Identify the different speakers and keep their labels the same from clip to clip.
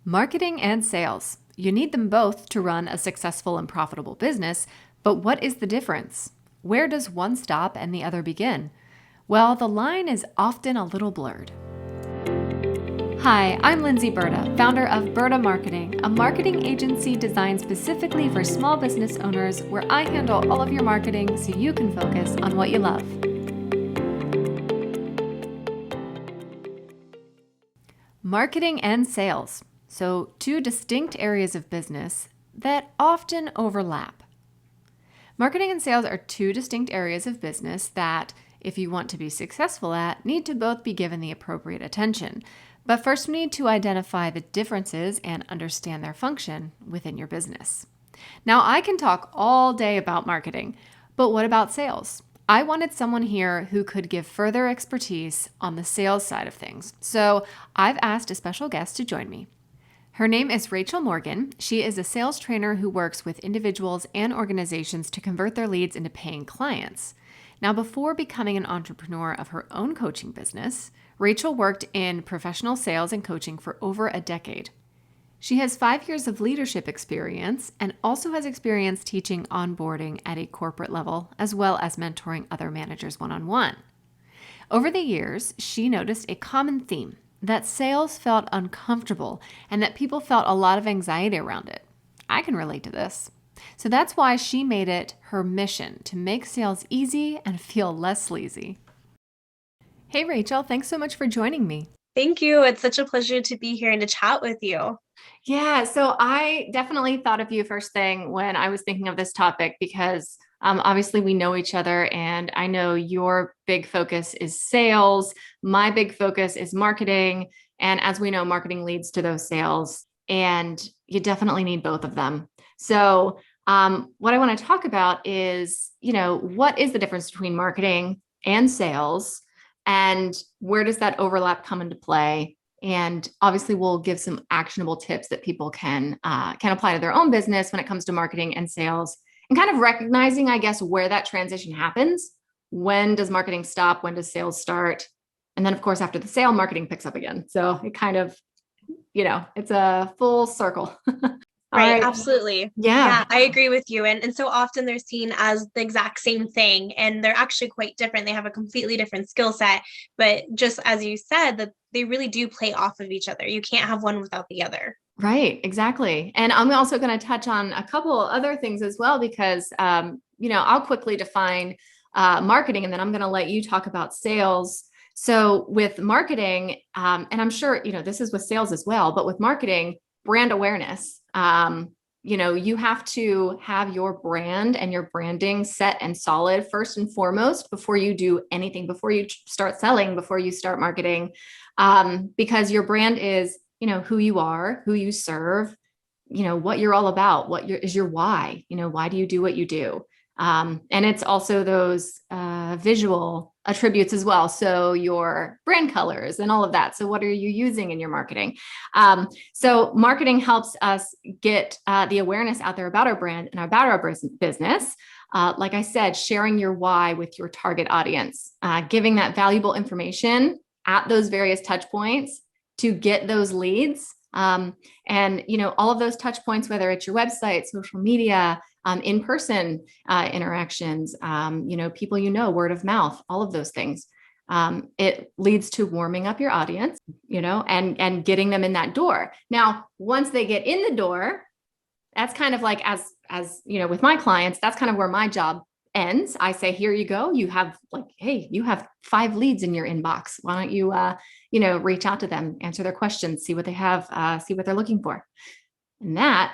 Speaker 1: Marketing and sales. You need them both to run a successful and profitable business, but what is the difference? Where does one stop and the other begin? Well, the line is often a little blurred. Hi, I'm Lindsay Berta, founder of Berta Marketing, a marketing agency designed specifically for small business owners where I handle all of your marketing so you can focus on what you love. Marketing and sales. So, two distinct areas of business that often overlap. Marketing and sales are two distinct areas of business that, if you want to be successful at, need to both be given the appropriate attention. But first, we need to identify the differences and understand their function within your business. Now, I can talk all day about marketing, but what about sales? I wanted someone here who could give further expertise on the sales side of things. So I've asked a special guest to join me. Her name is Rachel Morgan. She is a sales trainer who works with individuals and organizations to convert their leads into paying clients. Now, before becoming an entrepreneur of her own coaching business, Rachel worked in professional sales and coaching for over a decade. She has 5 years of leadership experience and also has experience teaching onboarding at a corporate level, as well as mentoring other managers one-on-one. Over the years, she noticed a common theme: that sales felt uncomfortable and that people felt a lot of anxiety around it. I can relate to this. So that's why she made it her mission to make sales easy and feel less sleazy. Hey, Rachel, thanks so much for joining me.
Speaker 2: Thank you. It's such a pleasure to be here and to chat with you.
Speaker 1: Yeah, so I definitely thought of you first thing when I was thinking of this topic because obviously we know each other, and I know your big focus is sales. My big focus is marketing. And as we know, marketing leads to those sales, and you definitely need both of them. So what I want to talk about is, what is the difference between marketing and sales, and where does that overlap come into play? And obviously, we'll give some actionable tips that people can apply to their own business when it comes to marketing and sales, and kind of recognizing, I guess, where that transition happens. When does marketing stop? When does sales start? And then, of course, after the sale, marketing picks up again. So it kind of, it's a full circle. All
Speaker 2: Right,
Speaker 1: right.
Speaker 2: absolutely.
Speaker 1: Yeah.
Speaker 2: Yeah, I agree with you. And so often they're seen as the exact same thing, and they're actually quite different. They have a completely different skill set. But just as you said, that they really do play off of each other. You can't have one without the other.
Speaker 1: Right, exactly. And I'm also going to touch on a couple other things as well, because, I'll quickly define marketing, and then I'm going to let you talk about sales. So with marketing, and I'm sure, this is with sales as well, but with marketing, brand awareness, you have to have your brand and your branding set and solid first and foremost before you do anything, before you start selling, before you start marketing, because your brand is, who you are, who you serve, what you're all about, is your why, why do you do what you do? And it's also those visual attributes as well. So your brand colors and all of that. So what are you using in your marketing? So marketing helps us get the awareness out there about our brand and about our business. Like I said, sharing your why with your target audience, giving that valuable information at those various touch points to get those leads. And all of those touch points, whether it's your website, social media, in-person interactions, people, word of mouth, all of those things. It leads to warming up your audience, and getting them in that door. Now, once they get in the door, that's kind of like, as with my clients, that's kind of where my job ends. I say, here you go. You have hey, you have 5 leads in your inbox. Why don't you, reach out to them, answer their questions, see what they have, see what they're looking for. And that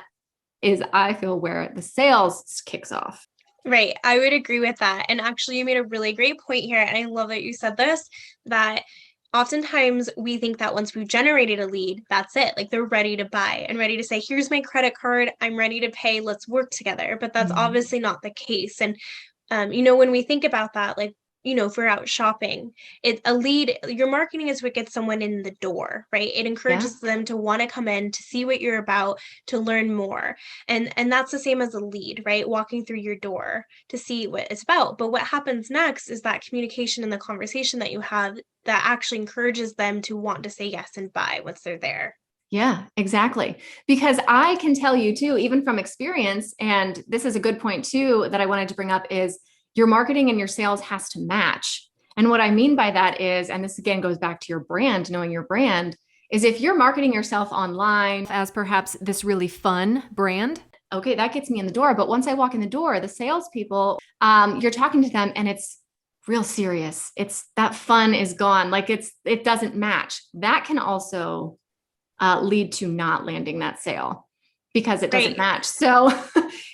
Speaker 1: is, I feel, where the sales kicks off.
Speaker 2: Right. I would agree with that. And actually, you made a really great point here. And I love that you said this, that oftentimes we think that once we've generated a lead, that's it. Like, they're ready to buy and ready to say, here's my credit card. I'm ready to pay. Let's work together. But that's obviously not the case. And, when we think about that, like, if we're out shopping, it's a lead. Your marketing is what gets someone in the door, right? It encourages them to want to come in, to see what you're about, to learn more. And that's the same as a lead, right? Walking through your door to see what it's about. But what happens next is that communication and the conversation that you have that actually encourages them to want to say yes and buy once they're there.
Speaker 1: Yeah, exactly. Because I can tell you too, even from experience, and this is a good point too that I wanted to bring up is your marketing and your sales has to match. And what I mean by that is, and this again goes back to your brand, knowing your brand, is if you're marketing yourself online as perhaps this really fun brand, okay, that gets me in the door. But once I walk in the door, the salespeople, you're talking to them and it's real serious. It's that fun is gone. Like it doesn't match. That can also lead to not landing that sale because it doesn't
Speaker 2: Right.
Speaker 1: match. So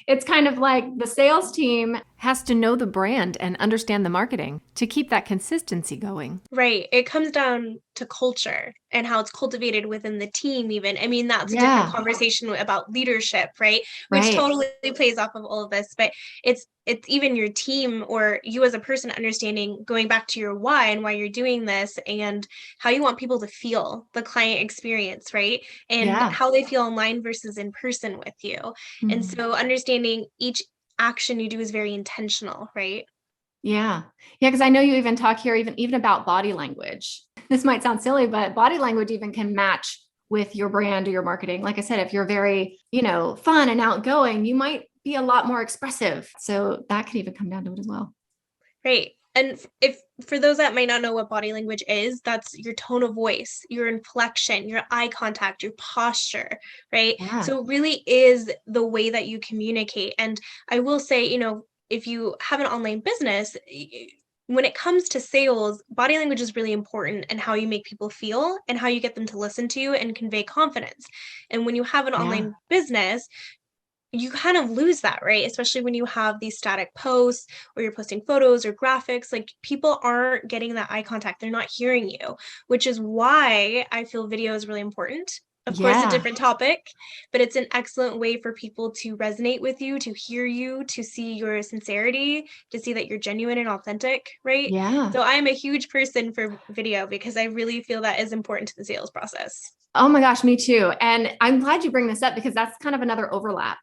Speaker 1: it's kind of like the sales team has to know the brand and understand the marketing to keep that consistency going.
Speaker 2: Right. It comes down to culture and how it's cultivated within the team, even. I mean, that's a different
Speaker 1: Yeah,
Speaker 2: conversation about leadership, right? Which
Speaker 1: right.
Speaker 2: totally plays off of all of this. But it's even your team or you as a person understanding going back to your why and why you're doing this and how you want people to feel the client experience, right? And
Speaker 1: Yeah.
Speaker 2: how they feel online versus in person with you. And
Speaker 1: Mhm.
Speaker 2: so understanding each action you do is very intentional, right?
Speaker 1: Yeah. Yeah. Cause I know you even talk here even about body language. This might sound silly, but body language even can match with your brand or your marketing. Like I said, if you're very, fun and outgoing, you might be a lot more expressive. So that could even come down to it as well.
Speaker 2: Right. And if for those that might not know what body language is, that's your tone of voice, your inflection, your eye contact, your posture, right?
Speaker 1: Yeah.
Speaker 2: So it really is the way that you communicate. And I will say, if you have an online business, when it comes to sales, body language is really important and how you make people feel and how you get them to listen to you and convey confidence. And when you have an
Speaker 1: Yeah.
Speaker 2: online business, you kind of lose that, right? Especially when you have these static posts or you're posting photos or graphics, like people aren't getting that eye contact. They're not hearing you, which is why I feel video is really important. Of course, a
Speaker 1: Yeah.
Speaker 2: different topic, but it's an excellent way for people to resonate with you, to hear you, to see your sincerity, to see that you're genuine and authentic, right?
Speaker 1: Yeah.
Speaker 2: So I'm a huge person for video because I really feel that is important to the sales process.
Speaker 1: Oh my gosh, me too. And I'm glad you bring this up because that's kind of another overlap,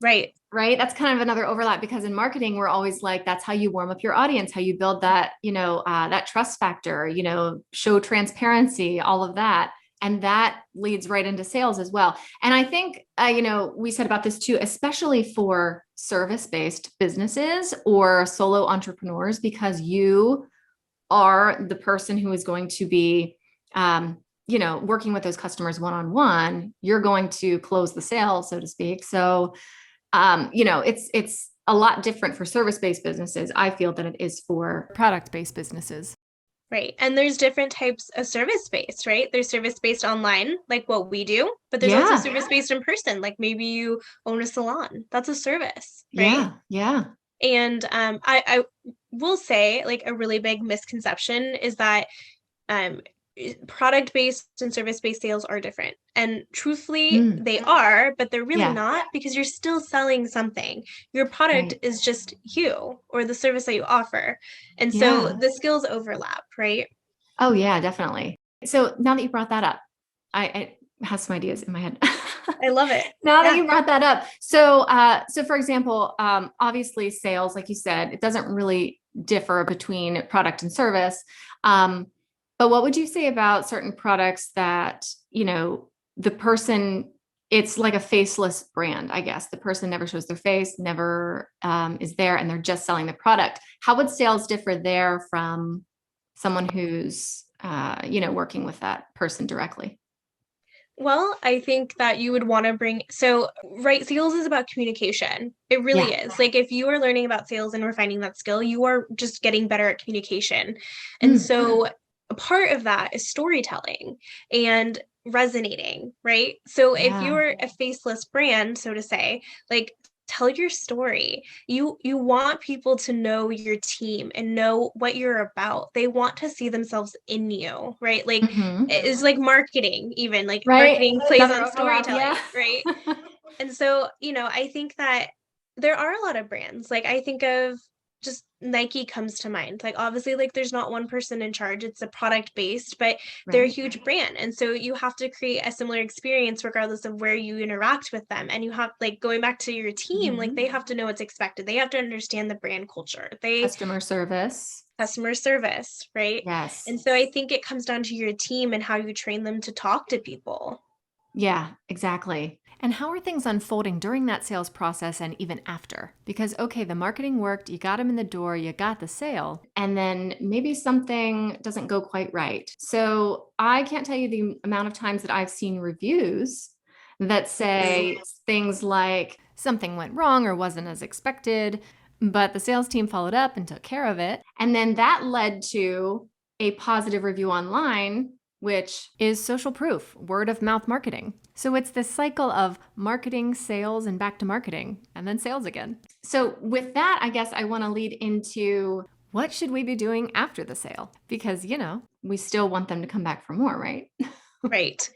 Speaker 2: Right.
Speaker 1: right? That's kind of another overlap because in marketing, we're always like, that's how you warm up your audience, how you build that, that trust factor, show transparency, all of that. And that leads right into sales as well. And I think, we said about this too, especially for service-based businesses or solo entrepreneurs, because you are the person who is going to be, working with those customers one-on-one, you're going to close the sale, so to speak. So, it's a lot different for service-based businesses, I feel, than it is for product-based businesses.
Speaker 2: Right. And there's different types of service based, right? There's service based online, like what we do, but there's also
Speaker 1: Yeah.
Speaker 2: service based in person, like maybe you own a salon. That's a service, right?
Speaker 1: Yeah. Yeah.
Speaker 2: And I will say, like, a really big misconception is that um, product based and service based sales are different. And truthfully,
Speaker 1: Mm,
Speaker 2: they are, but they're really
Speaker 1: yeah.
Speaker 2: not because you're still selling something. Your product
Speaker 1: Right.
Speaker 2: is just you or the service that you offer. And so
Speaker 1: Yeah.
Speaker 2: the skills overlap, right?
Speaker 1: Oh, yeah, definitely. So now that you brought that up, I have some ideas in my head.
Speaker 2: I love it.
Speaker 1: Now that
Speaker 2: Yeah.
Speaker 1: you brought that up, so for example, obviously sales, like you said, it doesn't really differ between product and service. Um, but what would you say about certain products that, the person, it's like a faceless brand, I guess. The person never shows their face, never is there, and they're just selling the product. How would sales differ there from someone who's, working with that person directly?
Speaker 2: Well, I think that you would want to right, sales is about communication. It really
Speaker 1: Yeah.
Speaker 2: is. Like if you are learning about sales and refining that skill, you are just getting better at communication. And
Speaker 1: Mm,
Speaker 2: so a part of that is storytelling and resonating, right? So if
Speaker 1: yeah.
Speaker 2: you're a faceless brand, so to say, like tell your story. You want people to know your team and know what you're about. They want to see themselves in you, right? Like
Speaker 1: Hmm.
Speaker 2: it's like marketing, even like
Speaker 1: Right.
Speaker 2: marketing plays
Speaker 1: Another
Speaker 2: on
Speaker 1: overlap. Yeah.
Speaker 2: storytelling, right? And so, I think that there are a lot of brands. Like I think of just Nike comes to mind. Like obviously like there's not one person in charge. It's a product based, but they're a
Speaker 1: Right.
Speaker 2: huge brand. And so you have to create a similar experience regardless of where you interact with them. And you have like going back to your team, like
Speaker 1: Hmm.
Speaker 2: they have to know what's expected. They have to understand the brand culture. They
Speaker 1: Customer service.
Speaker 2: customer service, right?
Speaker 1: Yes.
Speaker 2: And so I think it comes down to your team and how you train them to talk to people.
Speaker 1: Yeah, exactly. And how are things unfolding during that sales process and even after? Because, okay, the marketing worked, you got them in the door, you got the sale, and then maybe something doesn't go quite right. So I can't tell you the amount of times that I've seen reviews that say things like something went wrong or wasn't as expected, but the sales team followed up and took care of it. And then that led to a positive review online, which is social proof, word of mouth marketing. So it's this cycle of marketing, sales, and back to marketing, and then sales again. So with that, I guess I want to lead into what should we be doing after the sale? Because, we still want them to come back for more, right?
Speaker 2: Right.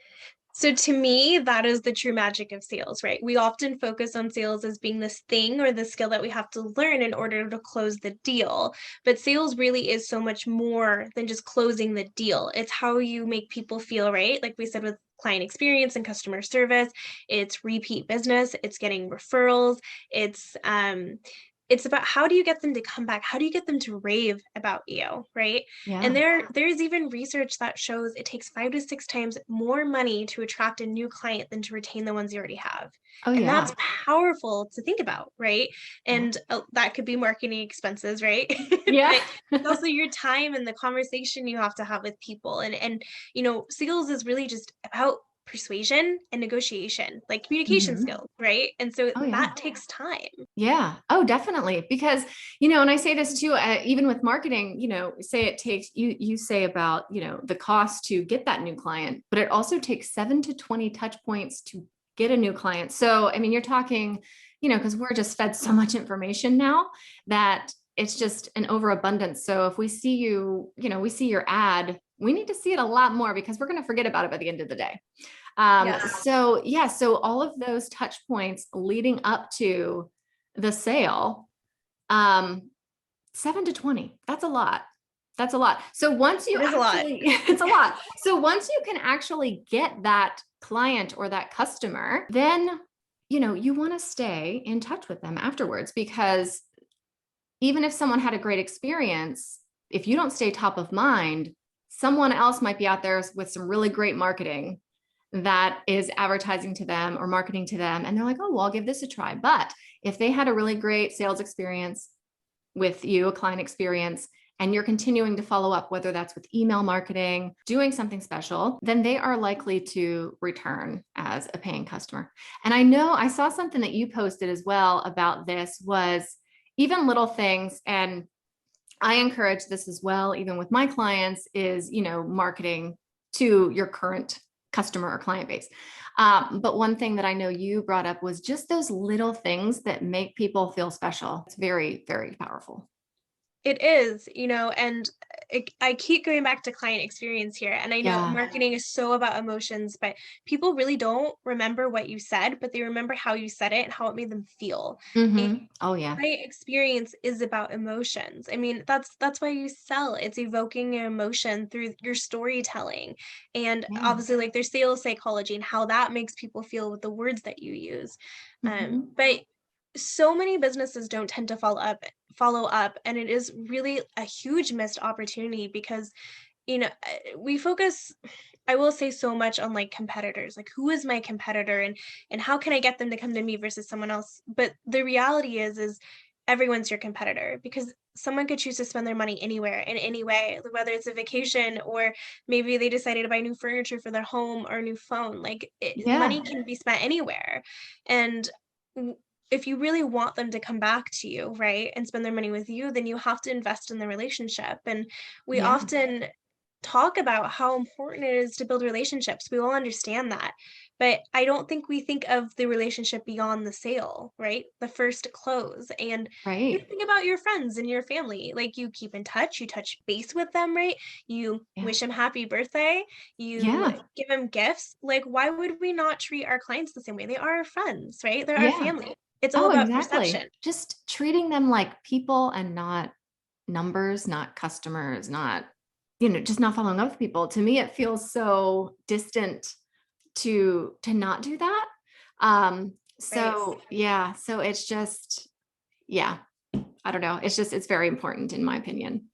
Speaker 2: So to me, that is the true magic of sales, right? We often focus on sales as being this thing or the skill that we have to learn in order to close the deal. But sales really is so much more than just closing the deal. It's how you make people feel, right? Like we said with client experience and customer service, it's repeat business, it's getting referrals, it's about how do you get them to come back? How do you get them to rave about you, right? And
Speaker 1: Yeah.
Speaker 2: there's even research that shows it takes 5 to 6 times more money to attract a new client than to retain the ones you already have.
Speaker 1: Oh,
Speaker 2: And
Speaker 1: yeah.
Speaker 2: that's powerful to think about, right?
Speaker 1: Yeah.
Speaker 2: And that could be marketing expenses, right?
Speaker 1: Yeah.
Speaker 2: But it's also your time and the conversation you have to have with people. And sales is really just about persuasion and negotiation, like communication
Speaker 1: Mhm.
Speaker 2: skills, right? And so
Speaker 1: Oh, yeah.
Speaker 2: that takes time.
Speaker 1: Yeah. Oh, definitely. Because, and I say this too, even with marketing, say it takes you say about, the cost to get that new client, but it also takes 7 to 20 touch points to get a new client. So, I mean, you're talking, because we're just fed so much information now that it's just an overabundance. So if we see we see your ad, we need to see it a lot more because we're going to forget about it by the end of the day.
Speaker 2: Yes.
Speaker 1: So yeah, so all of those touch points leading up to the sale, um, 7 to 20, that's a lot. That's a lot. So once you
Speaker 2: It is a lot.
Speaker 1: actually, it's a lot. So once you can actually get that client or that customer, then, you want to stay in touch with them afterwards, because even if someone had a great experience, if you don't stay top of mind, someone else might be out there with some really great marketing that is advertising to them or marketing to them. And they're like, oh, well, I'll give this a try. But if they had a really great sales experience with you, a client experience, and you're continuing to follow up, whether that's with email marketing, doing something special, then they are likely to return as a paying customer. And I know I saw something that you posted as well about this was even little things. And I encourage this as well, even with my clients, is, marketing to your current customer or client base. But one thing that I know you brought up was just those little things that make people feel special. It's very, very powerful.
Speaker 2: It is, and I keep going back to client experience here. And I know
Speaker 1: Yeah.
Speaker 2: marketing is so about emotions, but people really don't remember what you said, but they remember how you said it and how it made them feel. And
Speaker 1: Oh, yeah.
Speaker 2: client experience is about emotions. I mean, that's why you sell. It's evoking an emotion through your storytelling. And
Speaker 1: Yeah.
Speaker 2: obviously, like there's sales psychology and how that makes people feel with the words that you use. But so many businesses don't tend to follow up, and it is really a huge missed opportunity because we focus, I will say, so much on like competitors, like who is my competitor and how can I get them to come to me versus someone else. But the reality is everyone's your competitor, because someone could choose to spend their money anywhere in any way, whether it's a vacation or maybe they decided to buy new furniture for their home or a new phone. Like money
Speaker 1: Yeah.
Speaker 2: can be spent anywhere. And if you really want them to come back to you, right, and spend their money with you, then you have to invest in the relationship. And we
Speaker 1: Yeah.
Speaker 2: often talk about how important it is to build relationships. We all understand that. But I don't think we think of the relationship beyond the sale, right? The first close. And you
Speaker 1: Right.
Speaker 2: think about your friends and your family. Like you keep in touch, you touch base with them, right? You
Speaker 1: Yeah.
Speaker 2: wish them happy birthday, you
Speaker 1: Yeah.
Speaker 2: give them gifts. Like, why would we not treat our clients the same way? They are our friends, right? They're our
Speaker 1: Yeah.
Speaker 2: family. It's all
Speaker 1: Oh,
Speaker 2: about
Speaker 1: exactly.
Speaker 2: perception.
Speaker 1: Just treating them like people and not numbers, not customers, not, just not following up with people. To me, it feels so distant to not do that.
Speaker 2: Right.
Speaker 1: So yeah, so it's just, yeah, I don't know. It's very important in my opinion.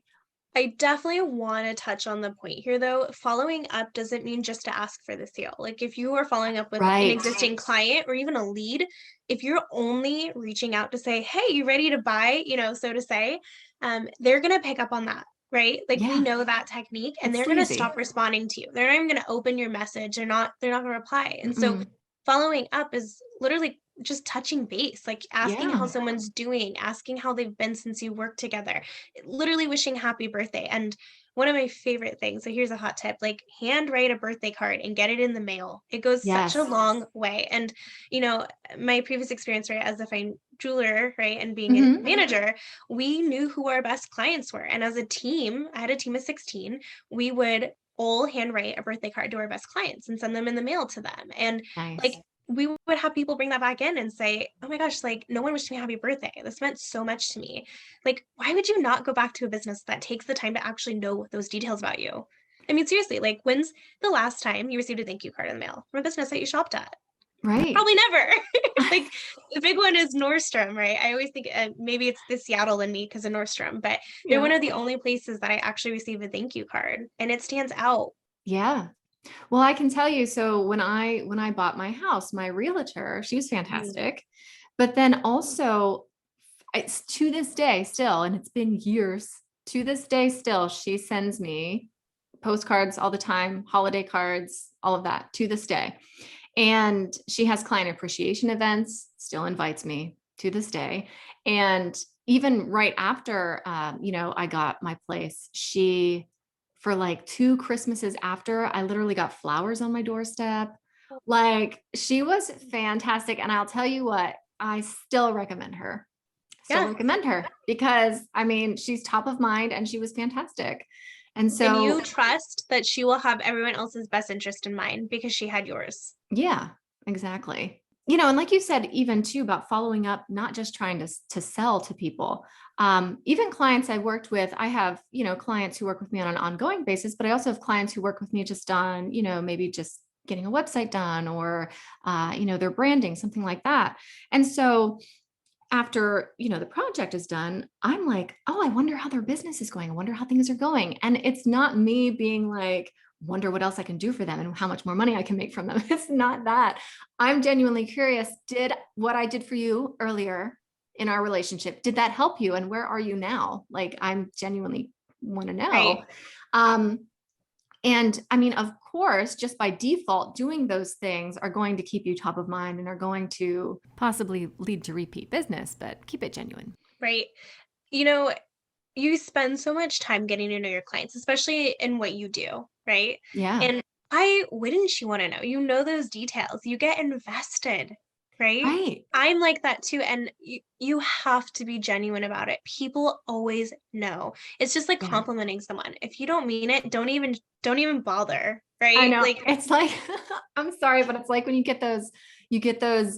Speaker 2: I definitely want to touch on the point here though. Following up doesn't mean just to ask for the sale. Like if you are following up with an
Speaker 1: Right.
Speaker 2: existing client or even a lead, if you're only reaching out to say, hey, you ready to buy, so to say, they're going to pick up on that. Right. Like we
Speaker 1: Yeah.
Speaker 2: know that technique and
Speaker 1: It's
Speaker 2: they're going to
Speaker 1: sleazy.
Speaker 2: stop responding to you. They're not even going to open your message. They're not going to reply. And so
Speaker 1: Mm-mm.
Speaker 2: following up is literally just touching base, like asking how
Speaker 1: Yeah.
Speaker 2: someone's doing, asking how they've been since you worked together, literally wishing happy birthday. And one of my favorite things, so here's a hot tip, like handwrite a birthday card and get it in the mail. It goes such a
Speaker 1: Yes.
Speaker 2: long way. And, you know, my previous experience, right, as a fine jeweler, right, and being a
Speaker 1: Hmm.
Speaker 2: manager, we knew who our best clients were. And as a team, I had a team of 16, we would all handwrite a birthday card to our best clients and send them in the mail to them. And like
Speaker 1: Nice.
Speaker 2: we would have people bring that back in and say, oh my gosh, like no one wished me happy birthday. This meant so much to me. Like, why would you not go back to a business that takes the time to actually know those details about you? I mean, seriously, like when's the last time you received a thank you card in the mail from a business that you shopped at?
Speaker 1: Right.
Speaker 2: Probably never. Like the big one is Nordstrom, right? I always think maybe it's the Seattle in me because of Nordstrom, but they're
Speaker 1: Yeah.
Speaker 2: one of the only places that I actually receive a thank you card and it stands out.
Speaker 1: Yeah. Well, I can tell you, so when I bought my house, my realtor, she was
Speaker 2: Mm.
Speaker 1: fantastic. But then also it's to this day still, and it's been years, to this day still, she sends me postcards all the time, holiday cards, all of that to this day. And she has client appreciation events, still invites me to this day. And even right after, I got my place, for like 2 Christmases after, I literally got flowers on my doorstep. Like she was fantastic. And I'll tell you what, I still recommend her. Still
Speaker 2: Yeah.
Speaker 1: recommend her because I mean, she's top of mind and she was fantastic. And
Speaker 2: And you
Speaker 1: so,
Speaker 2: trust that she will have everyone else's best interest in mind because she had yours.
Speaker 1: yeah, exactly. And like you said, even too about following up, not just trying to sell to people. Even clients I worked with, I have, clients who work with me on an ongoing basis, but I also have clients who work with me just on, maybe just getting a website done or, their branding, something like that. And so after, the project is done, I'm like, oh, I wonder how their business is going. I wonder how things are going. And it's not me being like, wonder what else I can do for them and how much more money I can make from them. It's not that. I'm genuinely curious. Did what I did for you earlier in our relationship, did that help you? And where are you now? Like, I'm genuinely want to
Speaker 2: Right.
Speaker 1: know. Um, and I mean, of course, just by default, doing those things are going to keep you top of mind and are going to possibly lead to repeat business, but keep it genuine.
Speaker 2: Right. You know, you spend so much time getting to know your clients, especially in what you do, right?
Speaker 1: Yeah.
Speaker 2: And why wouldn't you want to know? You know those details. You get invested, right?
Speaker 1: Right.
Speaker 2: I'm like that too. And you have to be genuine about it. People always know. It's just like
Speaker 1: Yeah.
Speaker 2: complimenting someone. If you don't mean it, don't even bother,
Speaker 1: I
Speaker 2: right?
Speaker 1: know.
Speaker 2: Like,
Speaker 1: It's like I'm sorry, but it's like when you get those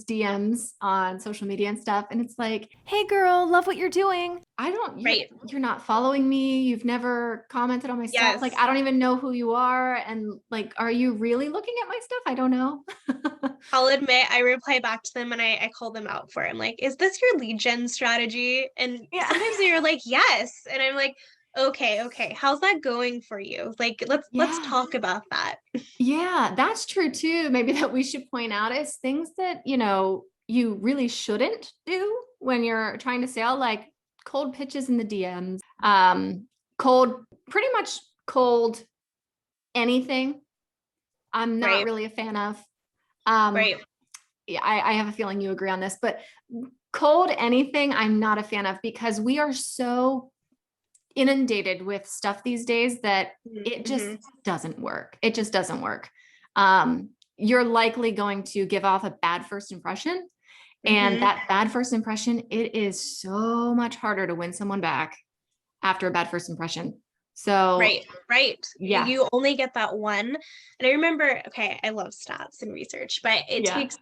Speaker 1: DMs on social media and stuff, and it's like, "Hey girl, love what you're doing. I don't
Speaker 2: right.
Speaker 1: you're not following me. You've never commented on my stuff. Like
Speaker 2: Yes.
Speaker 1: I don't even know who you are and like are you really looking at my stuff? I don't know."
Speaker 2: I'll admit I reply back to them and I call them out for it. I'm like, is this your lead gen strategy? And
Speaker 1: Yeah.
Speaker 2: sometimes they're like, yes. And I'm like, okay. How's that going for you? Like, let's
Speaker 1: Yeah.
Speaker 2: talk about that.
Speaker 1: Yeah, that's true too. Maybe that we should point out is things that, you really shouldn't do when you're trying to sell, like cold pitches in the DMs, pretty much cold anything. I'm not
Speaker 2: Right.
Speaker 1: really a fan of. Um,
Speaker 2: Right.
Speaker 1: yeah, I have a feeling you agree on this, but cold anything, I'm not a fan of because we are so inundated with stuff these days that it just
Speaker 2: Mm-hmm.
Speaker 1: doesn't work. It just doesn't work. You're likely going to give off a bad first impression. And
Speaker 2: Mm-hmm.
Speaker 1: that bad first impression, it is so much harder to win someone back after a bad first impression. So,
Speaker 2: Right. Right.
Speaker 1: yeah,
Speaker 2: You only get that one. And I remember, okay, I love stats and research, but it
Speaker 1: yeah,
Speaker 2: takes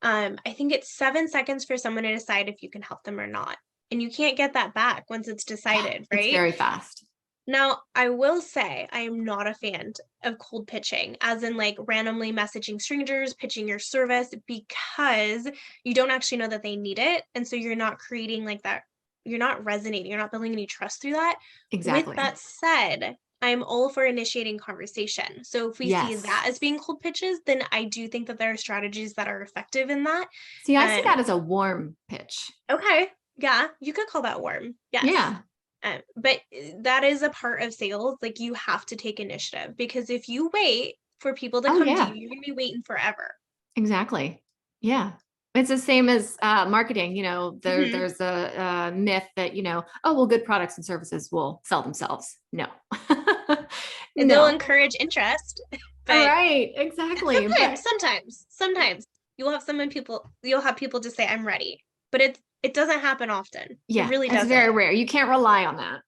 Speaker 2: I think it's 7 seconds for someone to decide if you can help them or not. And you can't get that back once it's
Speaker 1: yeah,
Speaker 2: decided,
Speaker 1: it's
Speaker 2: right?
Speaker 1: very fast.
Speaker 2: Now, I will say I am not a fan of cold pitching, as in like randomly messaging strangers, pitching your service because you don't actually know that they need it. And so you're not creating like that you're not resonating, you're not building any trust through that. With
Speaker 1: Exactly.
Speaker 2: that said, I'm all for initiating conversation. So if we see
Speaker 1: Yes.
Speaker 2: that as being cold pitches, then I do think that there are strategies that are effective in that.
Speaker 1: See, I see
Speaker 2: Um,
Speaker 1: that as a warm pitch.
Speaker 2: okay, yeah, you could call that warm. Yes.
Speaker 1: Yeah.
Speaker 2: But that is a part of sales. Like you have to take initiative because if you wait for people to
Speaker 1: Oh,
Speaker 2: come to
Speaker 1: yeah.
Speaker 2: you, you're going to be waiting forever.
Speaker 1: Exactly. Yeah. It's the same as marketing.
Speaker 2: Hmm.
Speaker 1: There's a myth that, oh, well, good products and services will sell themselves. No.
Speaker 2: They'll
Speaker 1: No.
Speaker 2: encourage interest,
Speaker 1: All
Speaker 2: but
Speaker 1: right. Exactly. But
Speaker 2: sometimes you'll have people just say, I'm ready. But it doesn't happen often. It
Speaker 1: yeah,
Speaker 2: really
Speaker 1: it's
Speaker 2: doesn't.
Speaker 1: very rare. You can't rely on that.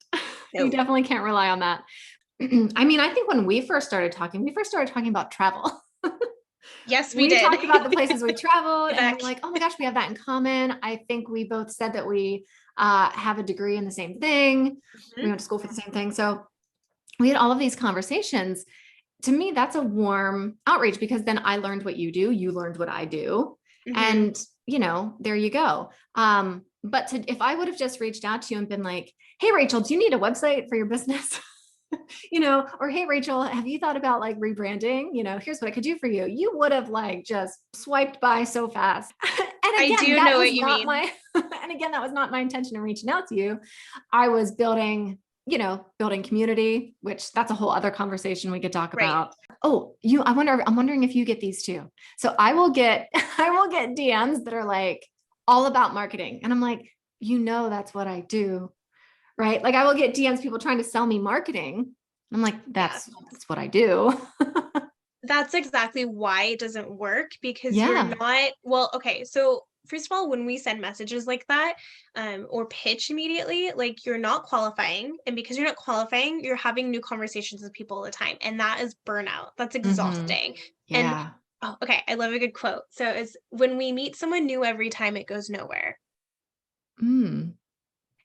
Speaker 1: You
Speaker 2: No.
Speaker 1: definitely can't rely on that. I mean, I think when we first started talking about travel.
Speaker 2: Yes, we
Speaker 1: We
Speaker 2: did.
Speaker 1: talked about the places we traveled and
Speaker 2: Quebec.
Speaker 1: we're like, oh my gosh, we have that in common. I think we both said that we have a degree in the same thing. We
Speaker 2: Hmm.
Speaker 1: went to school for the same thing. So we had all of these conversations. To me, that's a warm outreach because then I learned what you do, you learned what I do.
Speaker 2: Hmm.
Speaker 1: And, there you go. But if I would have just reached out to you and been like, hey, Rachel, do you need a website for your business? Or hey, Rachel, have you thought about like rebranding? Here's what I could do for you. You would have like just swiped by so fast. And
Speaker 2: I
Speaker 1: again,
Speaker 2: do
Speaker 1: that
Speaker 2: know
Speaker 1: was
Speaker 2: what you
Speaker 1: not
Speaker 2: mean.
Speaker 1: my, and again, that was not my intention in reaching out to you. I was building community, which that's a whole other conversation we could talk
Speaker 2: Right.
Speaker 1: about. Oh, I'm wondering if you get these too. So I will get DMs that are like all about marketing. And I'm like, that's what I do, right? Like I will get DMs, people trying to sell me marketing. I'm like,
Speaker 2: Yeah.
Speaker 1: that's what I do.
Speaker 2: That's exactly why it doesn't work because you're
Speaker 1: Yeah.
Speaker 2: not, well, okay. So first of all, when we send messages like that, or pitch immediately, like you're not qualifying. And because you're not qualifying, you're having new conversations with people all the time. And that is burnout. That's
Speaker 1: Mm-hmm.
Speaker 2: exhausting. And
Speaker 1: Yeah.
Speaker 2: oh, okay, I love a good quote. So it's when we meet someone new every time, it goes nowhere
Speaker 1: Mm.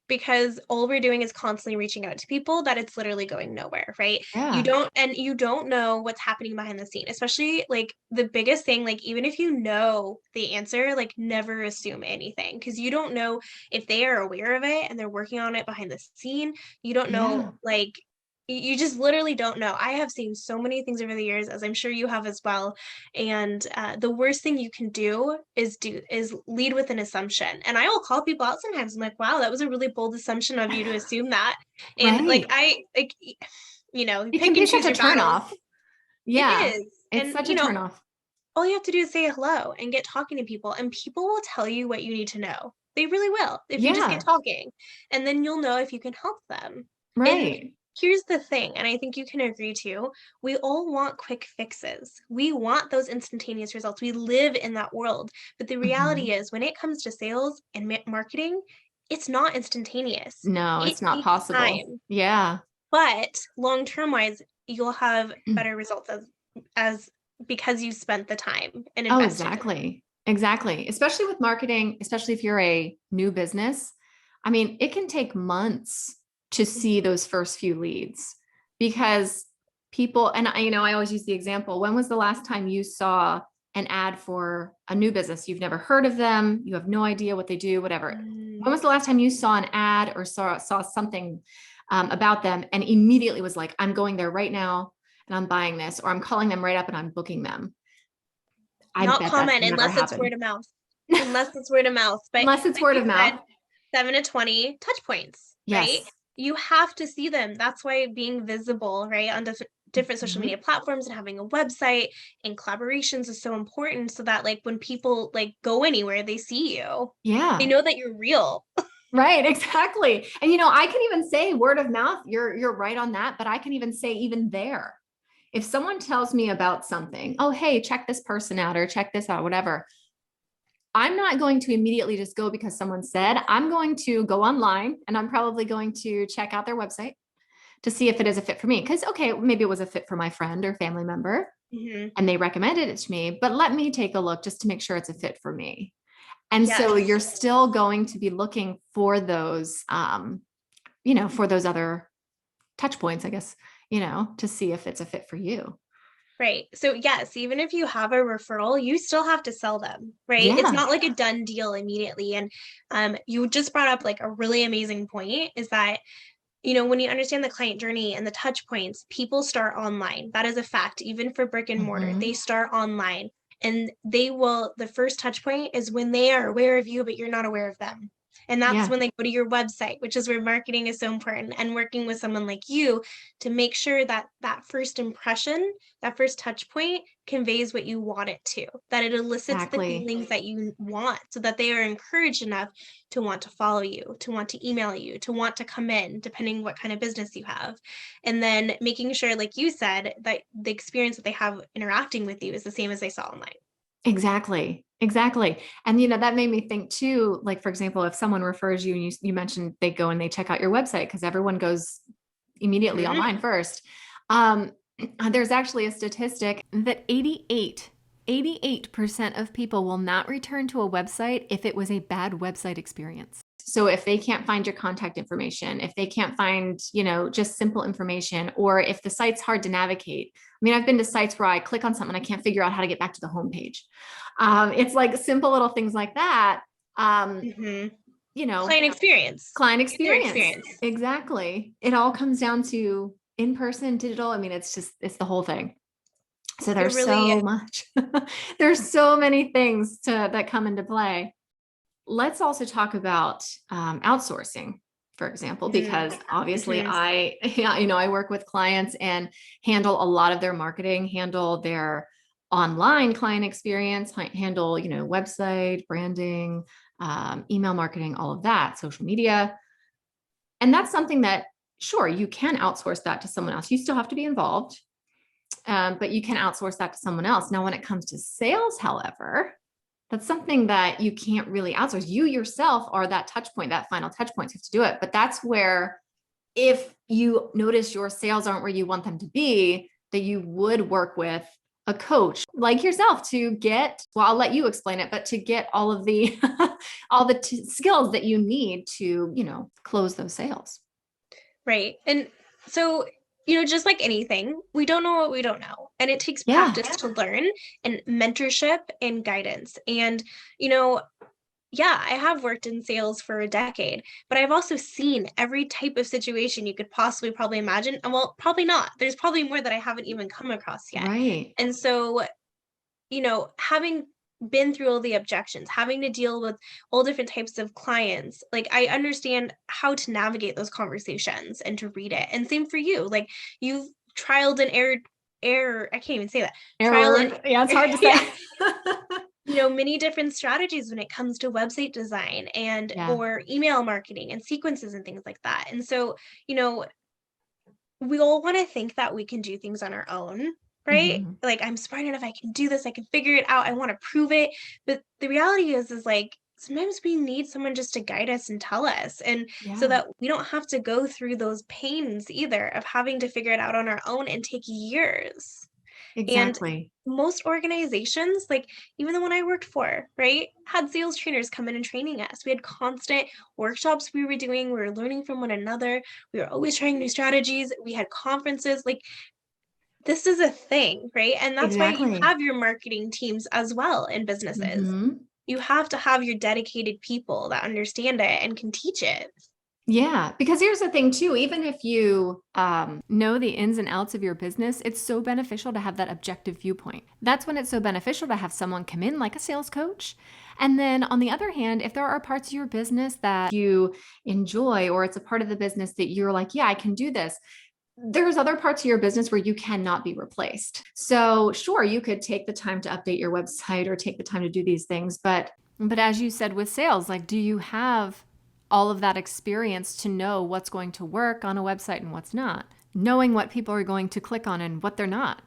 Speaker 2: because all we're doing is constantly reaching out to people that it's literally going nowhere, right?
Speaker 1: Yeah.
Speaker 2: You don't know what's happening behind the scene, especially like the biggest thing, like even if you know the answer, like never assume anything because you don't know if they are aware of it and they're working on it behind the scene. You don't know,
Speaker 1: Yeah.
Speaker 2: like, you just literally don't know. I have seen so many things over the years, as I'm sure you have as well. And the worst thing you can do is lead with an assumption. And I will call people out sometimes. I'm like, wow, that was a really bold assumption of you to assume that. And like
Speaker 1: Right.
Speaker 2: I like
Speaker 1: It can
Speaker 2: pick and
Speaker 1: be such
Speaker 2: choose
Speaker 1: a
Speaker 2: your battles.
Speaker 1: turnoff.
Speaker 2: It
Speaker 1: Yeah.
Speaker 2: is.
Speaker 1: It's
Speaker 2: And
Speaker 1: such a turnoff.
Speaker 2: all you have to do is say hello and get talking to people, and people will tell you what you need to know. They really will if you just get
Speaker 1: Yeah.
Speaker 2: talking. And then you'll know if you can help them. And
Speaker 1: Right.
Speaker 2: here's the thing, and I think you can agree too, we all want quick fixes. We want those instantaneous results. We live in that world. But the
Speaker 1: Mm-hmm.
Speaker 2: reality is, when it comes to sales and marketing, it's not instantaneous.
Speaker 1: No,
Speaker 2: It
Speaker 1: it's not
Speaker 2: takes
Speaker 1: possible.
Speaker 2: time.
Speaker 1: Yeah.
Speaker 2: But long term wise, you'll have better results as because you spent the time and
Speaker 1: Oh,
Speaker 2: invested in it.
Speaker 1: exactly. Exactly. Especially with marketing, especially if you're a new business. I mean, it can take months to see
Speaker 2: Mhm.
Speaker 1: those first few leads because people, and I always use the example, when was the last time you saw an ad for a new business? You've never heard of them, you have no idea what they do, whatever.
Speaker 2: Mm.
Speaker 1: When was the last time you saw an ad or saw something about them and immediately was like, I'm going there right now and I'm buying this, or I'm calling them right up and I'm booking them? I
Speaker 2: Not
Speaker 1: bet that's
Speaker 2: common
Speaker 1: never
Speaker 2: unless it's word
Speaker 1: happened.
Speaker 2: of mouth. Unless it's word of mouth. But
Speaker 1: Unless it's
Speaker 2: like
Speaker 1: word
Speaker 2: you
Speaker 1: of mouth.
Speaker 2: said, 7 to 20 touch points, right?
Speaker 1: Yes.
Speaker 2: You have to see them. That's why being visible, right, on different social media
Speaker 1: Mhm.
Speaker 2: platforms and having a website and collaborations is so important so that like when people like go anywhere, they see you. They
Speaker 1: Yeah.
Speaker 2: know that you're real.
Speaker 1: Right, exactly. And I can even say word of mouth, you're right on that, but I can even say even there. If someone tells me about something, oh, hey, check this person out or check this out, whatever. I'm not going to immediately just go because someone said. I'm going to go online and I'm probably going to check out their website to see if it is a fit for me. Because, okay, maybe it was a fit for my friend or family member
Speaker 2: Hmm.
Speaker 1: and they recommended it to me, but let me take a look just to make sure it's a fit for me. And so
Speaker 2: Yes.
Speaker 1: you're still going to be looking for those, for those other touch points, I guess, to see if it's a fit for you.
Speaker 2: Right. So yes, even if you have a referral, you still have to sell them, right? It's
Speaker 1: Yeah,
Speaker 2: not like a done deal immediately. And you just brought up like a really amazing point is that, when you understand the client journey and the touch points, people start online. That is a fact, even for brick and mortar.
Speaker 1: hmm
Speaker 2: They start online and the first touch point is when they are aware of you, but you're not aware of them. And that's
Speaker 1: yeah,
Speaker 2: when they go to your website, which is where marketing is so important, and working with someone like you to make sure that that first impression, that first touch point conveys what you want it to, that it elicits the
Speaker 1: exactly.
Speaker 2: feelings that you want so that they are encouraged enough to want to follow you, to want to email you, to want to come in, depending what kind of business you have. And then making sure, like you said, that the experience that they have interacting with you is the same as they saw online.
Speaker 1: Exactly. Exactly. And that made me think too, like for example, if someone refers you and you mentioned they go and they check out your website because everyone goes immediately
Speaker 2: Mhm.
Speaker 1: online first. Um, there's actually a statistic that 88% of people will not return to a website if it was a bad website experience. So if they can't find your contact information, if they can't find, just simple information, or if the site's hard to navigate. I mean, I've been to sites where I click on something, I can't figure out how to get back to the homepage. It's like simple little things like that. Um,
Speaker 2: Mhm.
Speaker 1: you know,
Speaker 2: Client experience,
Speaker 1: client
Speaker 2: user
Speaker 1: experience.
Speaker 2: experience.
Speaker 1: Exactly. It all comes down to in person, digital. I mean, it's the whole thing. So
Speaker 2: It
Speaker 1: there's
Speaker 2: really
Speaker 1: so
Speaker 2: is.
Speaker 1: much, there's so many things that come into play. Let's also talk about outsourcing, for example, because obviously
Speaker 2: Mhm.
Speaker 1: I work with clients and handle a lot of their marketing, handle their online client experience, handle, website, branding, email marketing, all of that, social media. And that's something that, sure, you can outsource that to someone else. You still have to be involved, but you can outsource that to someone else. Now, when it comes to sales, however, that's something that you can't really outsource. You yourself are that touch point, that final touch point. You have to do it. But that's where, if you notice your sales aren't where you want them to be, that you would work with a coach like yourself to get, well, I'll let you explain it, but to get all of the all the skills that you need to, close those sales.
Speaker 2: Right. And so, just like anything, we don't know what we don't know. And it takes
Speaker 1: Yeah.
Speaker 2: practice to learn and mentorship and guidance. And, you know, yeah, I have worked in sales for a decade, but I've also seen every type of situation you could possibly probably imagine. And well, probably not. There's probably more that I haven't even come across yet.
Speaker 1: Right.
Speaker 2: And so, having been through all the objections, having to deal with all different types of clients, like I understand how to navigate those conversations and to read it. And same for you. Like you've trialed and error, I can't even say that. Trial and
Speaker 1: Error. Yeah, it's hard to
Speaker 2: yeah,
Speaker 1: say.
Speaker 2: many different strategies when it comes to website design and
Speaker 1: Yeah.
Speaker 2: or email marketing and sequences and things like that. And so, you know, we all want to think that we can do things on our own, right?
Speaker 1: Mhm.
Speaker 2: Like I'm smart enough, I can do this, I can figure it out, I want to prove it. But the reality is like sometimes we need someone just to guide us and tell us, and so
Speaker 1: Yeah,
Speaker 2: that we don't have to go through those pains either of having to figure it out on our own and take years. And
Speaker 1: exactly.
Speaker 2: most organizations, like even the one I worked for, right, had sales trainers come in and training us. We had constant workshops we were doing. We were learning from one another. We were always trying new strategies. We had conferences. Like this is a thing, right? And that's why you
Speaker 1: Exactly.
Speaker 2: have your marketing teams as well in businesses.
Speaker 1: Mhm.
Speaker 2: You have to have your dedicated people that understand it and can teach it.
Speaker 1: Yeah, because here's the thing too, even if you know the ins and outs of your business, it's so beneficial to have that objective viewpoint. That's when it's so beneficial to have someone come in like a sales coach. And then on the other hand, if there are parts of your business that you enjoy, or it's a part of the business that you're like, yeah, I can do this, there's other parts of your business where you cannot be replaced. So sure, you could take the time to update your website or take the time to do these things, but as you said with sales, like, do you have all of that experience to know what's going to work on a website and what's not? Knowing what people are going to click on and what they're not.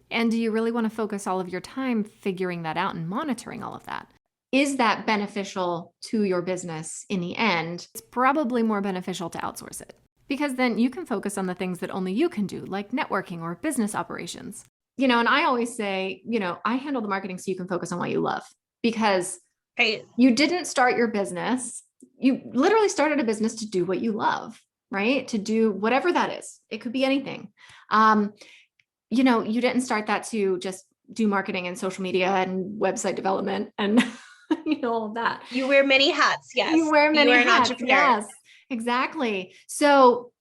Speaker 1: And do you really want to focus all of your time figuring that out and monitoring all of that? Is that beneficial to your business in the end? It's probably more beneficial to outsource it because then you can focus on the things that only you can do, like networking or business operations. And I always say, I handle the marketing so you can focus on what you love, because
Speaker 2: Right.
Speaker 1: you didn't start your business. You literally started a business to do what you love, right? To do whatever that is. It could be anything. Um, you didn't start that to just do marketing and social media and website development and all of that.
Speaker 2: You wear many hats.
Speaker 1: You
Speaker 2: Yes.
Speaker 1: wear
Speaker 2: You
Speaker 1: many
Speaker 2: are an
Speaker 1: hats.
Speaker 2: entrepreneur.
Speaker 1: Yes, exactly. So,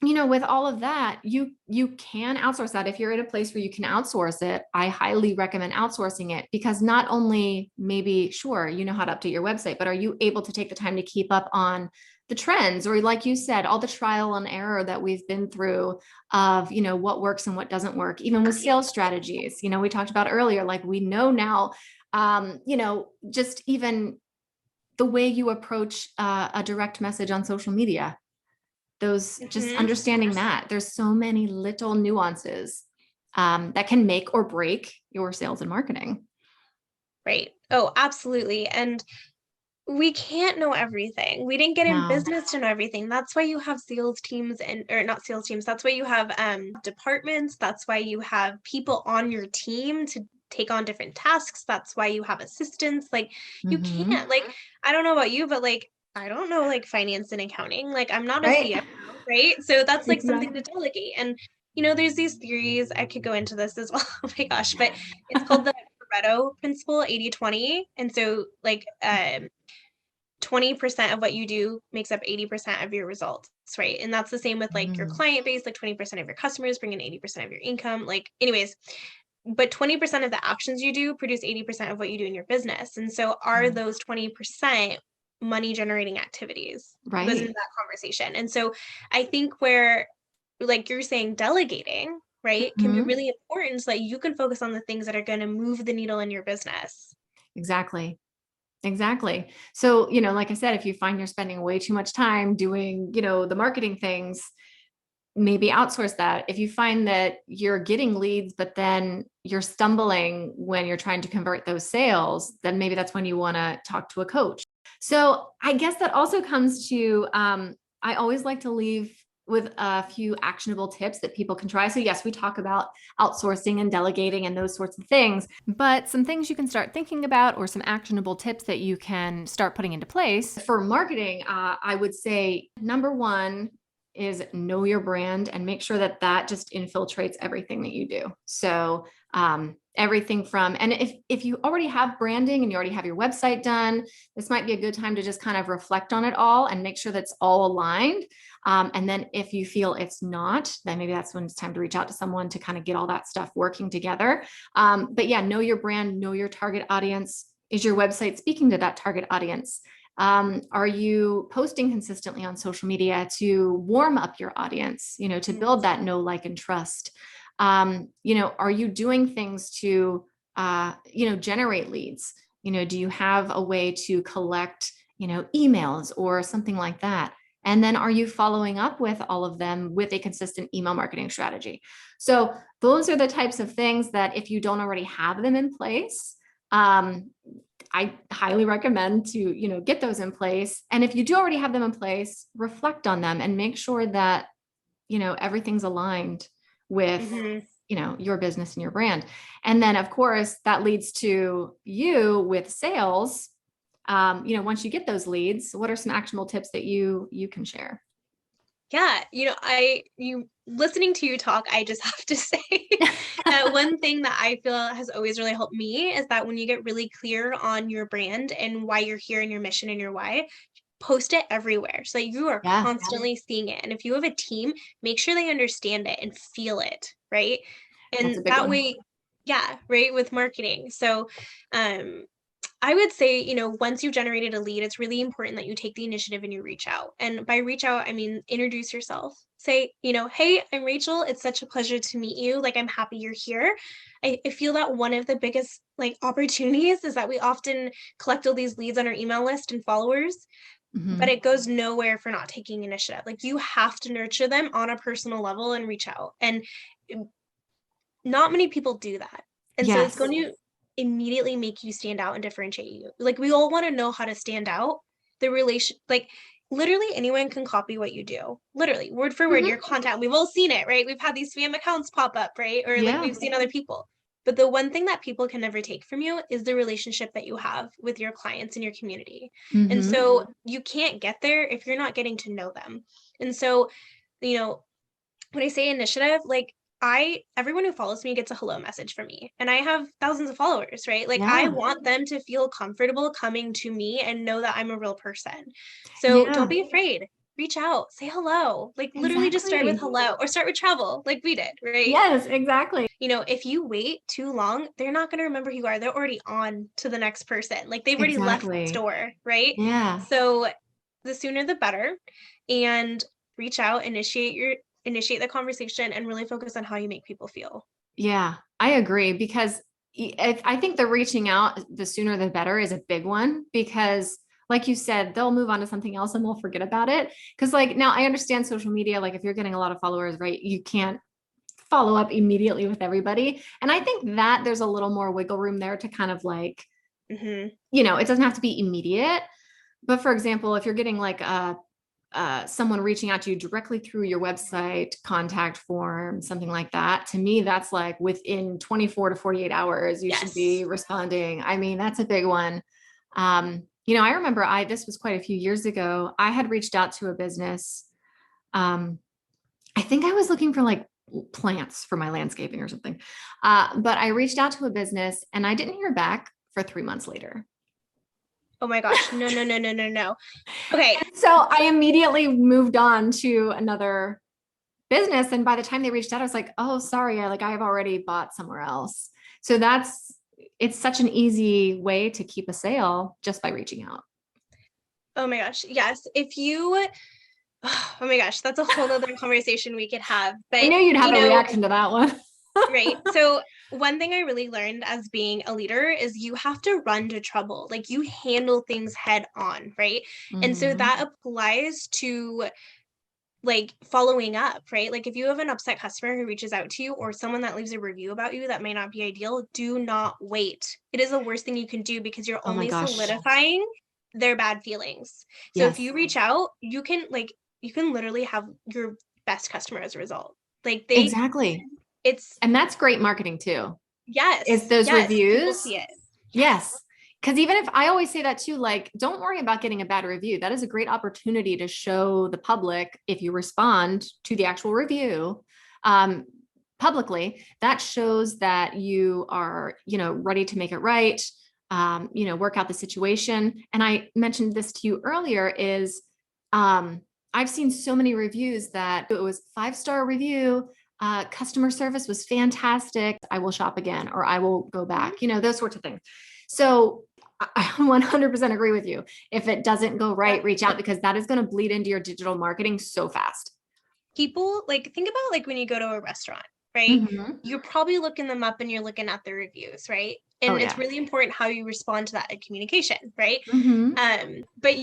Speaker 1: with all of that, you can outsource that. If you're in a place where you can outsource it, I highly recommend outsourcing it, because not only maybe, sure, you know how to update your website, but are you able to take the time to keep up on the trends, or like you said, all the trial and error that we've been through of, what works and what doesn't work, even with sales strategies, we talked about earlier, like we know now, just even the way you approach a direct message on social media, those, just
Speaker 2: Mm-hmm.
Speaker 1: understanding that there's so many little nuances that can make or break your sales and marketing.
Speaker 2: Right. Oh, absolutely. And we can't know everything. We didn't get in
Speaker 1: No.
Speaker 2: business to know everything. That's why you have sales teams or not sales teams. That's why you have departments. That's why you have people on your team to take on different tasks. That's why you have assistants. Like you
Speaker 1: Mm-hmm.
Speaker 2: can't, like, I don't know about you, but like I don't know like finance and accounting. Like I'm not a
Speaker 1: Right.
Speaker 2: CFO, right? So that's like something to
Speaker 1: Exactly.
Speaker 2: delegate. And there's these theories. I could go into this as well. Oh my gosh, but it's called the Pareto Principle, 80/20. And so like 20% of what you do makes up 80% of your results, right? And that's the same with like your
Speaker 1: Mm-hmm.
Speaker 2: client base, like 20% of your customers bring in 80% of your income. Like, anyways, but 20% of the actions you do produce 80% of what you do in your business. And so are those 20% money generating activities? Was in
Speaker 1: Right.
Speaker 2: that conversation. And so I think where, like you're saying, delegating, right, can be
Speaker 1: Mm-hmm.
Speaker 2: really important so that you can focus on the things that are going to move the needle in your business.
Speaker 1: Exactly. Exactly. So, like I said, if you find you're spending way too much time doing, the marketing things, maybe outsource that. If you find that you're getting leads, but then you're stumbling when you're trying to convert those sales, then maybe that's when you want to talk to a coach. So I guess that also comes to, I always like to leave with a few actionable tips that people can try. So yes, we talk about outsourcing and delegating and those sorts of things, but some things you can start thinking about, or some actionable tips that you can start putting into place for marketing. I would say number one is know your brand and make sure that that just infiltrates everything that you do. So everything from, and if you already have branding and you already have your website done, this might be a good time to just kind of reflect on it all and make sure that's all aligned. And then if you feel it's not, then maybe that's when it's time to reach out to someone to kind of get all that stuff working together. But yeah, know your brand, know your target audience. Is your website speaking to that target audience? Are you posting consistently on social media to warm up your audience, to build that know, like, and trust? Are you doing things to, generate leads? Do you have a way to collect, emails or something like that? And then are you following up with all of them with a consistent email marketing strategy? So those are the types of things that if you don't already have them in place, I highly recommend to, get those in place. And if you do already have them in place, reflect on them and make sure that, everything's aligned with,
Speaker 2: Mm-hmm.
Speaker 1: your business and your brand. And then of course that leads to you with sales. Once you get those leads, what are some actionable tips that you can share?
Speaker 2: Yeah, you listening to you talk, I just have to say that one thing that I feel has always really helped me is that when you get really clear on your brand and why you're here and your mission and your why, post it everywhere so that you are
Speaker 1: Yeah,
Speaker 2: constantly seeing it. And if you have a team, make sure they understand it and feel it, right?
Speaker 1: that's a
Speaker 2: And
Speaker 1: big
Speaker 2: that
Speaker 1: one.
Speaker 2: way, yeah, right, with marketing. So, I would say, once you've generated a lead, it's really important that you take the initiative and you reach out. And by reach out, I mean introduce yourself. Say, hey, I'm Rachel. It's such a pleasure to meet you. Like, I'm happy you're here. I feel that one of the biggest like opportunities is that we often collect all these leads on our email list and followers, but
Speaker 1: Mm-hmm.
Speaker 2: it goes nowhere for not taking initiative. Like, you have to nurture them on a personal level and reach out. And not many people do that. And so it's
Speaker 1: Yes.
Speaker 2: going to immediately make you stand out and differentiate you. Like, we all want to know how to stand out. The relation, like, literally anyone can copy what you do. Literally, word for word, your
Speaker 1: Mm-hmm.
Speaker 2: content. We've all seen it, right? We've had these spam accounts pop up, right? Or like
Speaker 1: Yeah.
Speaker 2: we've seen other people. But the one thing that people can never take from you is the relationship that you have with your clients and your community. And
Speaker 1: Mm-hmm.
Speaker 2: so you can't get there if you're not getting to know them. And so, you know, when I say initiative, like, everyone who follows me gets a hello message from me, and I have thousands of followers, right? Like I
Speaker 1: Yeah.
Speaker 2: want them to feel comfortable coming to me and know that I'm a real person. So don't
Speaker 1: Yeah.
Speaker 2: be afraid. Reach out, say hello. Like literally just start with
Speaker 1: Exactly.
Speaker 2: hello or start with travel like we did, right?
Speaker 1: Yes, exactly.
Speaker 2: If you wait too long, they're not going to remember who you are. They're already on to the next person. Like they've already left the
Speaker 1: Exactly.
Speaker 2: store, right?
Speaker 1: Yeah.
Speaker 2: So the sooner the better. And reach out, initiate the conversation and really focus on how you make people feel.
Speaker 1: Yeah, I agree because I think the reaching out, the sooner the better is a big one because like you said, they'll move on to something else and they'll forget about it. Cause like now I understand social media, like if you're getting a lot of followers, right, you can't follow up immediately with everybody. And I think that there's a little more wiggle room there to kind of like,
Speaker 2: Mm-hmm.
Speaker 1: it doesn't have to be immediate. But for example, if you're getting like someone reaching out to you directly through your website, contact form, something like that, to me, that's like within 24 to 48 hours, you should
Speaker 2: Yes.
Speaker 1: be responding. I mean, that's a big one. I remember this was quite a few years ago. I had reached out to a business. Um, I think I was looking for like plants for my landscaping or something. But I reached out to a business and I didn't hear back for 3 months later.
Speaker 2: Oh my gosh. No, no, no, no, no, no. Okay.
Speaker 1: So I immediately moved on to another business. And by the time they reached out, I was like, oh, sorry. I've already bought somewhere else. So it's such an easy way to keep a sale just by reaching out.
Speaker 2: Oh my gosh. Yes. Oh my gosh, that's a whole other conversation we could have.
Speaker 1: I
Speaker 2: But,
Speaker 1: knew you'd have a reaction to that one.
Speaker 2: right. So one thing I really learned as being a leader is you have to run to trouble. Like you handle things head on, right? And so
Speaker 1: Mhm.
Speaker 2: that applies to like following up, right? Like if you have an upset customer who reaches out to you or someone that leaves a review about you that may not be ideal, do not wait. It is the worst thing you can do because you're
Speaker 1: Oh my
Speaker 2: only
Speaker 1: gosh.
Speaker 2: solidifying their bad feelings. So if
Speaker 1: Yes,
Speaker 2: you reach out, you can literally have your best customer as a result. Like
Speaker 1: exactly.
Speaker 2: it's
Speaker 1: And that's great marketing too, is
Speaker 2: yes,
Speaker 1: those
Speaker 2: yes, people
Speaker 1: reviews.
Speaker 2: see it. Yes.
Speaker 1: Yes. Because even if I always say that too, like, don't worry about getting a bad review. That is a great opportunity to show the public if you respond to the actual review um, publicly, that shows that you are, ready to make it right, work out the situation. And I mentioned this to you earlier is I've seen so many reviews that it was 5-star review. Customer service was fantastic. I will shop again, or I will go
Speaker 2: Mhm.
Speaker 1: back, those sorts of things. So I 100% agree with you. If it doesn't go
Speaker 2: Yeah.
Speaker 1: right, reach out because that is going to bleed into your digital marketing so fast.
Speaker 2: People like think about like when you go to a restaurant, right?
Speaker 1: Mm-hmm.
Speaker 2: You're probably looking them up and you're looking at the reviews, right?
Speaker 1: Oh
Speaker 2: And it's
Speaker 1: yeah.
Speaker 2: really important how you respond to that in communication, right?
Speaker 1: Mm-hmm.
Speaker 2: But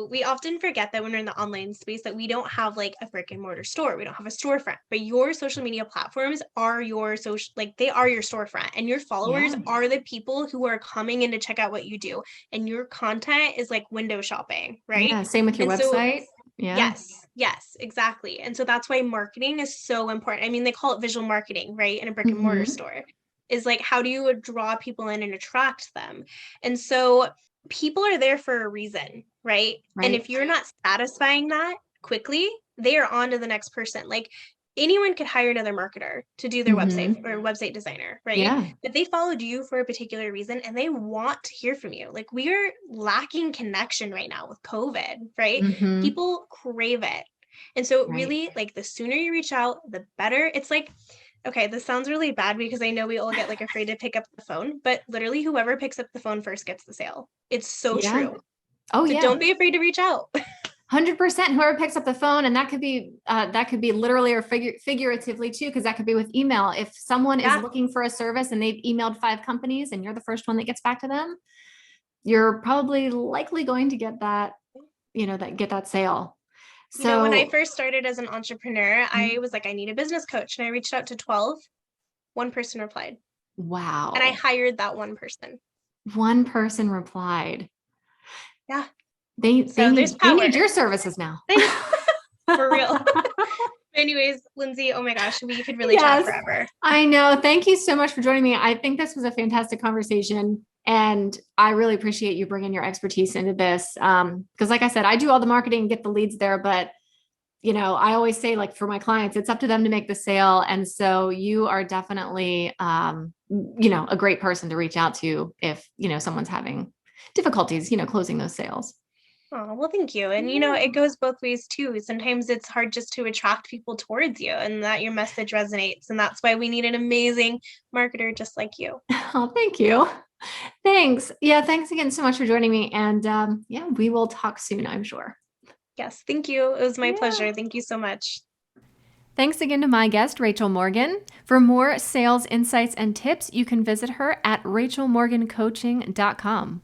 Speaker 2: we often forget that when we're in the online space that we don't have like a brick and mortar store. We don't have a storefront, but your social media platforms are your social, like they are your storefront and your followers
Speaker 1: Yeah.
Speaker 2: are the people who are coming in to check out what you do. And your content is like window shopping, right?
Speaker 1: Yeah. Same with your
Speaker 2: And so
Speaker 1: website. Yeah.
Speaker 2: yes, exactly. And so that's why marketing is so important. I mean, they call it visual marketing, right? In a brick and mortar
Speaker 1: Mm-hmm.
Speaker 2: store is like, how do you draw people in and attract them? And so people are there for a reason, right? And
Speaker 1: Right.
Speaker 2: if you're not satisfying that quickly, they are on to the next person. Like anyone could hire another marketer to do their website
Speaker 1: Mm-hmm.
Speaker 2: or website designer, right?
Speaker 1: Yeah.
Speaker 2: But they followed you for a particular reason and they want to hear from you. Like we are lacking connection right now with COVID, right?
Speaker 1: Mm-hmm.
Speaker 2: People crave it. And so
Speaker 1: Right.
Speaker 2: really like the sooner you reach out, the better. It's like, okay, this sounds really bad because I know we all get like afraid to pick up the phone, but literally whoever picks up the phone first gets the sale. It's so
Speaker 1: Yeah.
Speaker 2: true.
Speaker 1: Oh
Speaker 2: So
Speaker 1: yeah.
Speaker 2: don't be afraid to reach out.
Speaker 1: 100%. Whoever picks up the phone, and that could be literally or figuratively too, because that could be with email. If someone is
Speaker 2: Yeah.
Speaker 1: looking for a service and they've emailed 5 companies and you're the first one that gets back to them, you're probably likely going to get that sale.
Speaker 2: When I
Speaker 1: So
Speaker 2: first started as an entrepreneur, I
Speaker 1: mm,
Speaker 2: was like, I need a business coach. And I reached out to 12. One person replied. And I
Speaker 1: wow,
Speaker 2: hired that one person.
Speaker 1: one person replied.
Speaker 2: Yeah.
Speaker 1: They they
Speaker 2: So there's
Speaker 1: need they
Speaker 2: power.
Speaker 1: need your services now.
Speaker 2: I know, for real. Anyways, Lindsay, oh my gosh, we could really chat
Speaker 1: Yes,
Speaker 2: forever.
Speaker 1: I know. Thank you so much for joining me. I think this was a fantastic conversation. And I really appreciate you bringing your expertise into this. Because, like I said, I do all the marketing, get the leads there, but I always say, like, for my clients, it's up to them to make the sale. And so you are definitely, a great person to reach out to if, someone's having difficulties, closing those sales.
Speaker 2: Oh, well, thank you. And
Speaker 1: Yeah.
Speaker 2: it goes both ways too. Sometimes it's hard just to attract people towards you and that your message resonates. And that's why we need an amazing marketer just like you.
Speaker 1: Oh, thank you. Thanks. Yeah. Thanks again so much for joining me. And yeah, we will talk soon, I'm sure.
Speaker 2: Yes, thank you. It was my
Speaker 1: Yeah.
Speaker 2: pleasure. Thank you so much.
Speaker 1: Thanks again to my guest, Rachel Morgan. For more sales insights and tips, you can visit her at rachelmorgancoaching.com.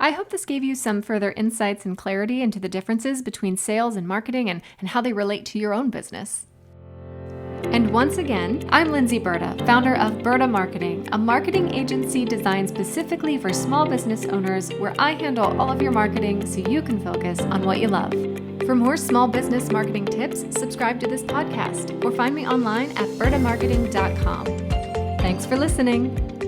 Speaker 1: I hope this gave you some further insights and clarity into the differences between sales and marketing and how they relate to your own business. And once again, I'm Lindsay Berta, founder of Berta Marketing, a marketing agency designed specifically for small business owners where I handle all of your marketing so you can focus on what you love. For more small business marketing tips, subscribe to this podcast or find me online at bertamarketing.com. Thanks for listening.